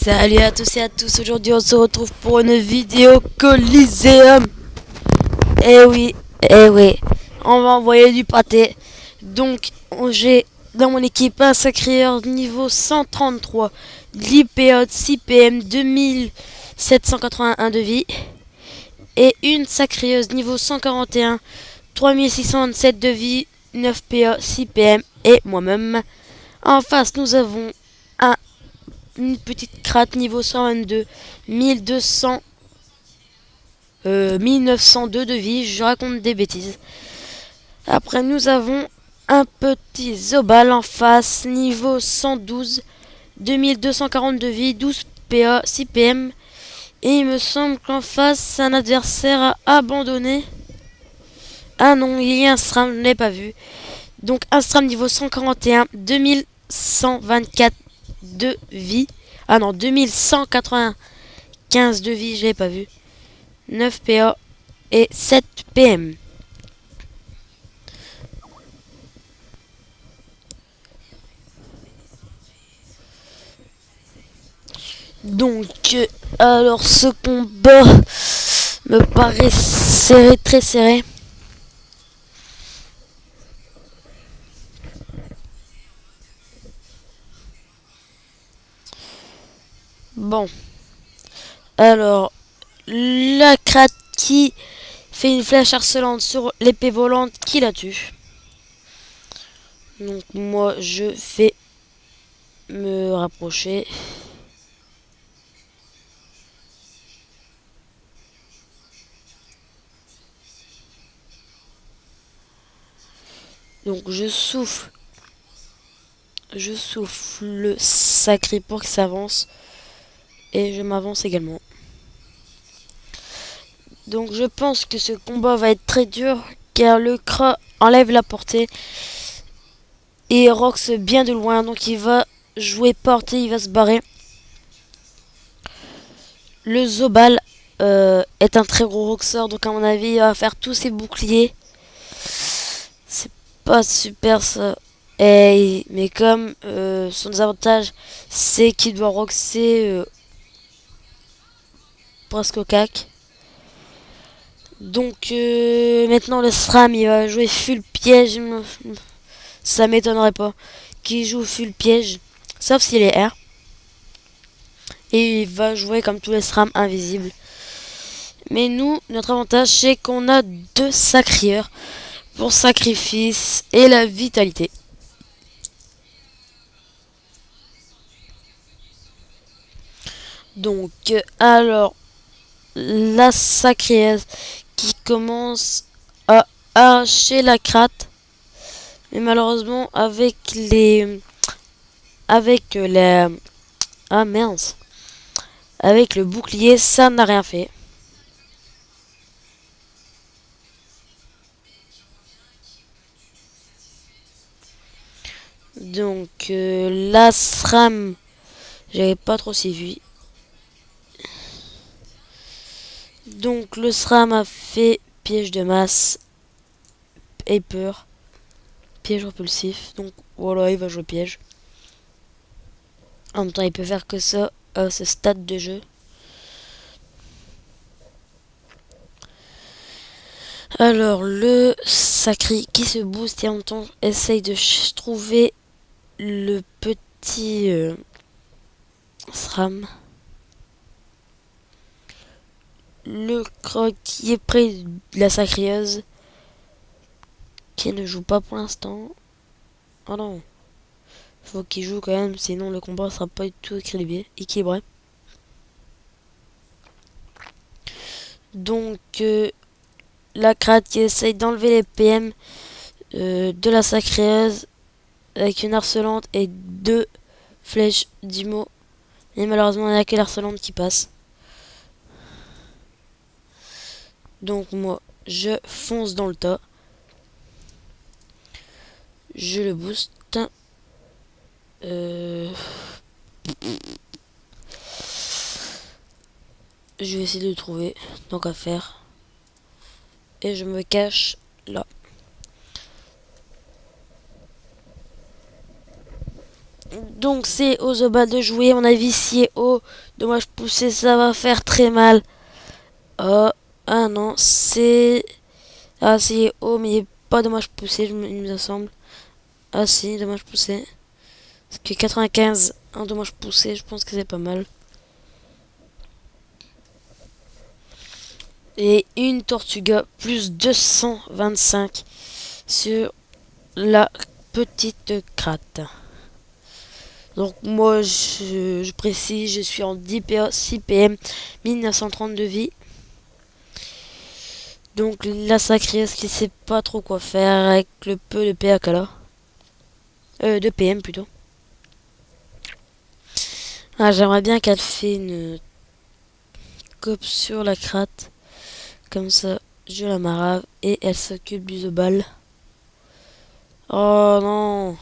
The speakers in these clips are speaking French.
Salut à tous et à tous, aujourd'hui on se retrouve pour une vidéo Coliseum. Eh oui, on va envoyer du pâté. Donc j'ai dans mon équipe un sacréeur niveau 133, l'IPO 6PM 2781 de vie. Et une sacréeuse niveau 141, 3627 de vie, 9 PA 6 PM et moi-même. En face nous avons une petite crate niveau 122, 1902 de vie, je raconte des bêtises. Après nous avons un petit Zobal en face, niveau 112, 2240 de vie, 12 PA, 6 PM. Et il me semble qu'en face, un adversaire a abandonné. Ah non, il y a un SRAM, je ne l'ai pas vu. Donc un SRAM niveau 141, 2124 de vie. Ah non, 2195 de vie, je l'ai pas vu. 9 PA et 7 PM. Donc, alors ce combat me paraît serré, très serré. Bon, alors la crate qui fait une flèche harcelante sur l'épée volante qui la tue. Donc moi je vais me rapprocher. Donc je souffle le sacré pour qu'il s'avance. Et je m'avance également. Donc je pense que ce combat va être très dur car le Kra enlève la portée et Rox bien de loin, donc il va jouer portée, il va se barrer. Le Zobal est un très gros Roxeur, donc à mon avis il va faire tous ses boucliers. C'est pas super ça. Mais comme son désavantage c'est qu'il doit Roxer presque au cac. Donc maintenant le SRAM il va jouer full piège. Ça m'étonnerait pas qu'il joue full piège. Sauf s'il est R. Et il va jouer comme tous les SRAM invisibles. Mais nous, notre avantage c'est qu'on a 2 sacrieurs pour sacrifice et la vitalité. Donc alors la sacréesse qui commence à arracher la crate. Mais malheureusement avec ah mince, avec le bouclier ça n'a rien fait. Donc la SRAM j'avais pas trop suivi. Donc le SRAM a fait piège de masse et peur. Piège repulsif. Donc voilà, il va jouer piège. En même temps, il peut faire que ça à ce stade de jeu. Alors le sacré qui se booste et en même temps essaye de trouver le petit SRAM. Le croc qui est près de la sacrieuse qui ne joue pas pour l'instant. Oh non, faut qu'il joue quand même, sinon le combat sera pas du tout équilibré. Donc la crate qui essaye d'enlever les PM de la sacrieuse avec une harcelante et 2 flèches d'IMO. Et malheureusement il n'y a que l'harcelante qui passe. Donc moi je fonce dans le tas. Je le booste. Je vais essayer de le trouver, tant qu'à faire. Et je me cache là. Donc c'est aux Obal de jouer. On a vicié haut. Dommage poussé, ça va faire très mal. Oh, ah non, c'est... Ah c'est haut, mais il est pas dommage poussé, il me semble. Ah si, dommage poussé. Parce que 95, un dommage poussé, je pense que c'est pas mal. Et une Tortuga plus 225 sur la petite cratte. Donc moi je précise, je suis en 10 PA, 6 PM, 1930 de vie. Donc la sacrieuse qui sait pas trop quoi faire avec le peu de PA qu'elle a. De PM plutôt. Ah, j'aimerais bien qu'elle fait une cope sur la cratte. Comme ça, je la marave et elle s'occupe du Zobal. Oh non.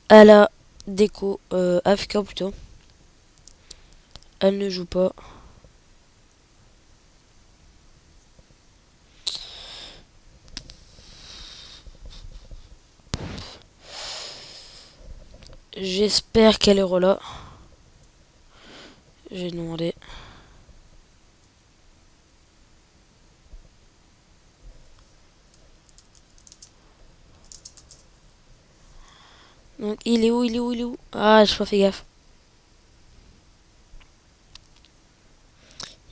Elle a déco, AFK plutôt. Elle ne joue pas. J'espère qu'elle est là. J'ai demandé. Donc il est où, il est où, il est où? Ah, j'ai pas fait gaffe.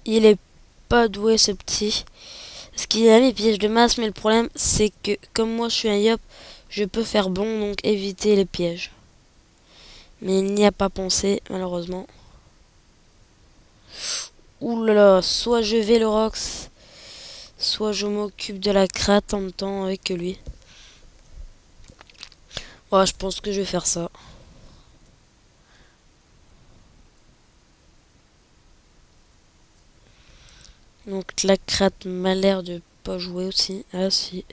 Il est pas doué ce petit. Parce qu'il a les pièges de masse, mais le problème c'est que comme moi je suis un yop, je peux faire bon, donc éviter les pièges. Mais il n'y a pas pensé, malheureusement. Ouh là là, soit je vais le Rox, soit je m'occupe de la cratte en même temps avec lui. Ouais, je pense que je vais faire ça. Donc la cratte m'a l'air de pas jouer aussi. Ah si.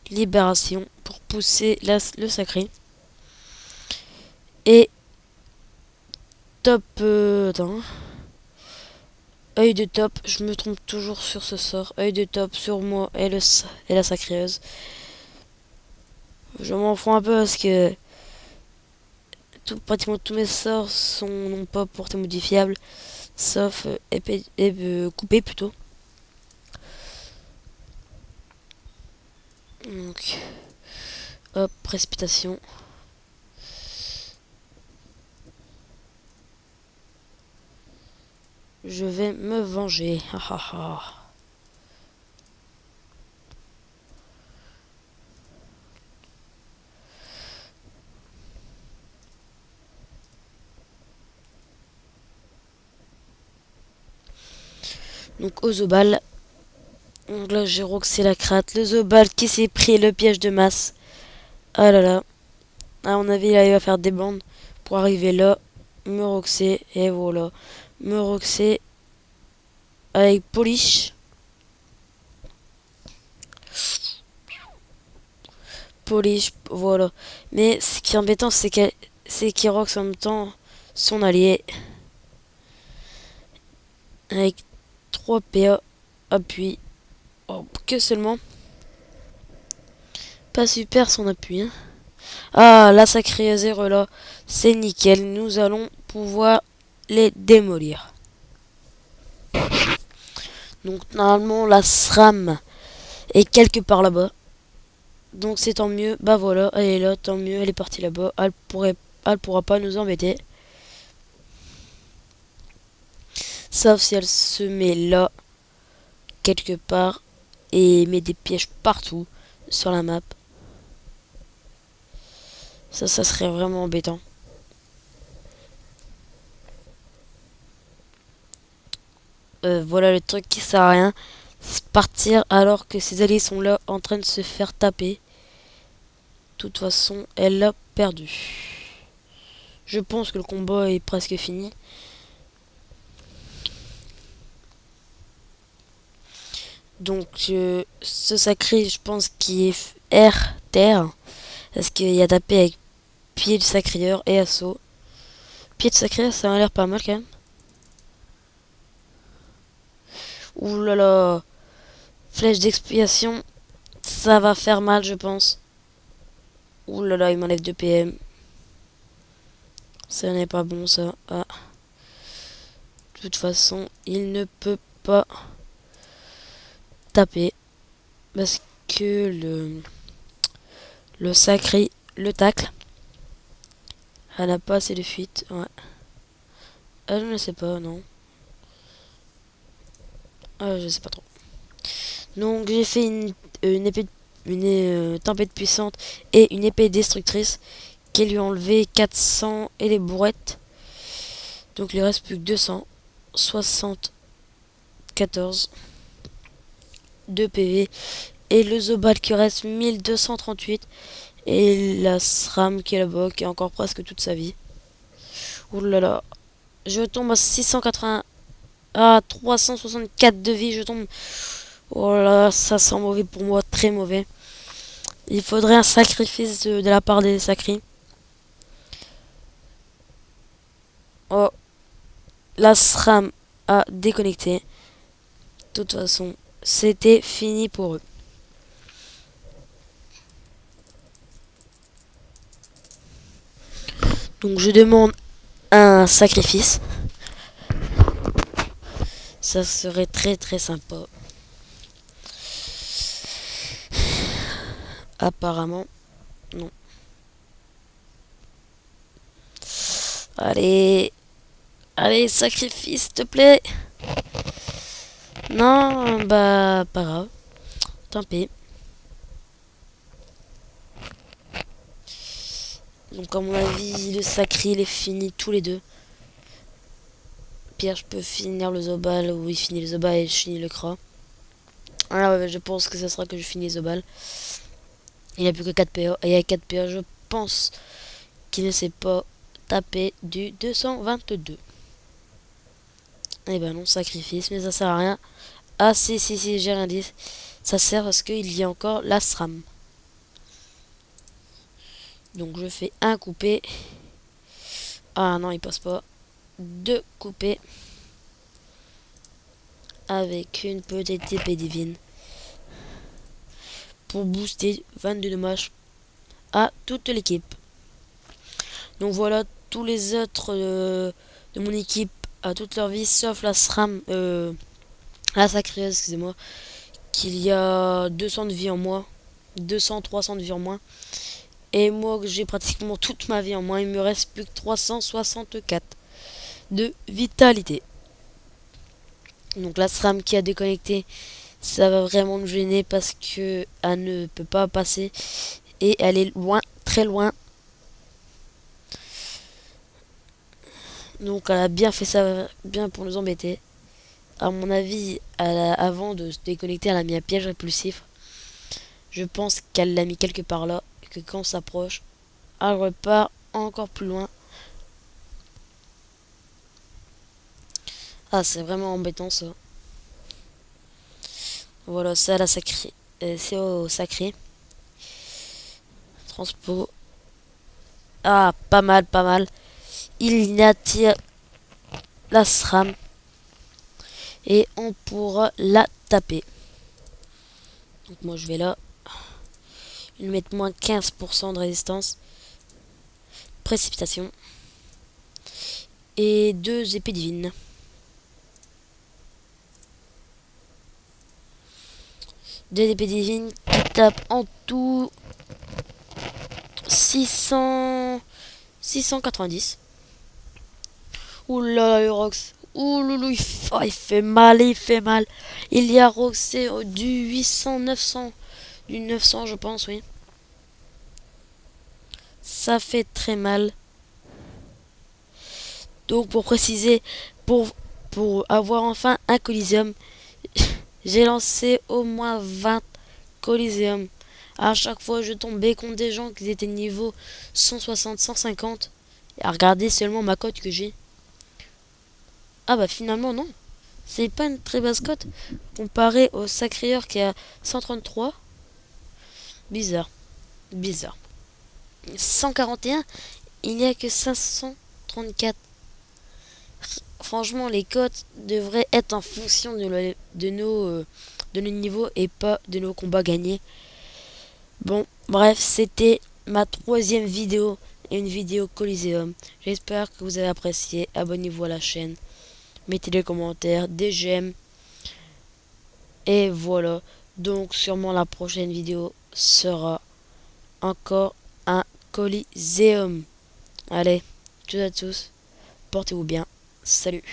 Libération pour pousser le sacré. Et top... attends. Œil de top, je me trompe toujours sur ce sort. Œil de top sur moi et la sacréeuse. Je m'en fous un peu parce que pratiquement tous mes sorts n'ont pas portée modifiable. Sauf épée, coupé plutôt. Donc, hop, précipitation. Je vais me venger. Donc aux Zobal. Donc là j'ai roxé la cratte. Le Zobal qui s'est pris le piège de masse. Ah là là. À mon avis là il va faire des bandes pour arriver là. Me roxer. Et voilà. Me roxer avec polish. Polish, voilà. Mais ce qui est embêtant c'est qu'il roxe en même temps son allié. Avec 3 PA appui. Oh, que seulement. Pas super son appui. Hein. Ah, la sacrée 0 là. C'est nickel. Nous allons pouvoir les démolir. Donc normalement la SRAM est quelque part là-bas. Donc c'est tant mieux. Bah voilà, elle est là, tant mieux. Elle est partie là-bas. Elle pourra pas nous embêter. Sauf si elle se met là, quelque part, et met des pièges partout sur la map. Ça serait vraiment embêtant. Voilà le truc qui sert à rien. Partir alors que ses alliés sont là en train de se faire taper. De toute façon, elle l'a perdu. Je pense que le combat est presque fini. Donc ce sacré, je pense qu'il est R terre. Parce qu'il y a tapé avec pied de sacrieur et assaut. Pied de sacrieur, ça a l'air pas mal quand même. Ouh là là. Flèche d'expiation. Ça va faire mal, je pense. Ouh là là, il m'enlève 2 PM. Ça n'est pas bon ça. Ah. De toute façon, il ne peut pas taper. Parce que le sacré, le tacle, elle n'a pas assez de fuite. Ouais. Elle ne sait pas, non. Ah, je sais pas trop. Donc j'ai fait une épée, une tempête puissante et une épée destructrice qui lui a enlevé 400 et les bourrettes. Donc il ne reste plus que 274 de PV. Et le Zobal qui reste 1238. Et la SRAM qui est là-bas qui a encore presque toute sa vie. Ouh là là. Je tombe à 680. À 364 de vie. Je tombe. Oh là, ça sent mauvais pour moi. Très mauvais. Il faudrait un sacrifice de la part des sacrés. Oh. La SRAM a déconnecté. De toute façon, c'était fini pour eux. Donc je demande un sacrifice. Ça serait très très sympa. Apparemment, non. Allez. Allez, sacrifice, s'il te plaît. Non, bah, pas grave. Tant pis. Donc, à mon avis, le sacré, il est fini tous les deux. Pierre, je peux finir le Zobal, ou il finit le Zobal et je finis le Kra. Alors, ouais, je pense que ça sera que je finis le Zobal. Il n'y a plus que 4 PA. Et il y a 4 PA, je pense qu'il ne sait pas taper du 222. Eh ben non, sacrifice, mais ça sert à rien. Ah, si, j'ai rien dit. Ça sert parce qu'il y a encore la SRAM. Donc je fais un coupé. Ah non, il passe pas. Deux coupés. Avec une petite épée divine. Pour booster 22 dommages à toute l'équipe. Donc voilà, tous les autres de mon équipe à toute leur vie, sauf la SRAM, la sacrée, excusez-moi, qu'il y a 200 de vie en moins. 200, 300 de vie en moins. Et moi, j'ai pratiquement toute ma vie en moins. Il me reste plus que 364 de vitalité. Donc la SRAM qui a déconnecté, ça va vraiment me gêner parce que elle ne peut pas passer. Et elle est loin, très loin. Donc elle a bien fait ça, bien pour nous embêter. À mon avis, avant de se déconnecter, elle a mis un piège répulsif. Je pense qu'elle l'a mis quelque part là. Et que quand on s'approche, elle repart encore plus loin. Ah, c'est vraiment embêtant ça. Voilà, ça la sacrée. C'est au sacré. Transpo. Ah, pas mal, pas mal. Il attire la SRAM. Et on pourra la taper. Donc moi je vais là. Ils mettent moins 15% de résistance. Précipitation. Et 2 épées divines. Deux épées divines qui tapent en tout 690. Oula, le Rox. Ouloulou, il fait mal, il fait mal. Il y a Roxé du 800, 900. Du 900, je pense, oui. Ça fait très mal. Donc, pour préciser, pour avoir enfin un Coliseum, j'ai lancé au moins 20 Coliseum. À chaque fois, je tombais contre des gens qui étaient niveau 160, 150. Et à regarder seulement ma cote que j'ai. Ah bah finalement non. C'est pas une très basse cote. Comparé au Sacré-Cœur qui est à 133. Bizarre. Bizarre. 141, il n'y a que 534. Franchement, les cotes devraient être en fonction de nos niveaux et pas de nos combats gagnés. Bon, bref, c'était ma troisième vidéo. et une vidéo Coliseum. J'espère que vous avez apprécié. Abonnez-vous à la chaîne. Mettez des commentaires, des j'aime. Et voilà. Donc sûrement la prochaine vidéo sera encore un Coliseum. Allez, tous à tous. Portez-vous bien. Salut.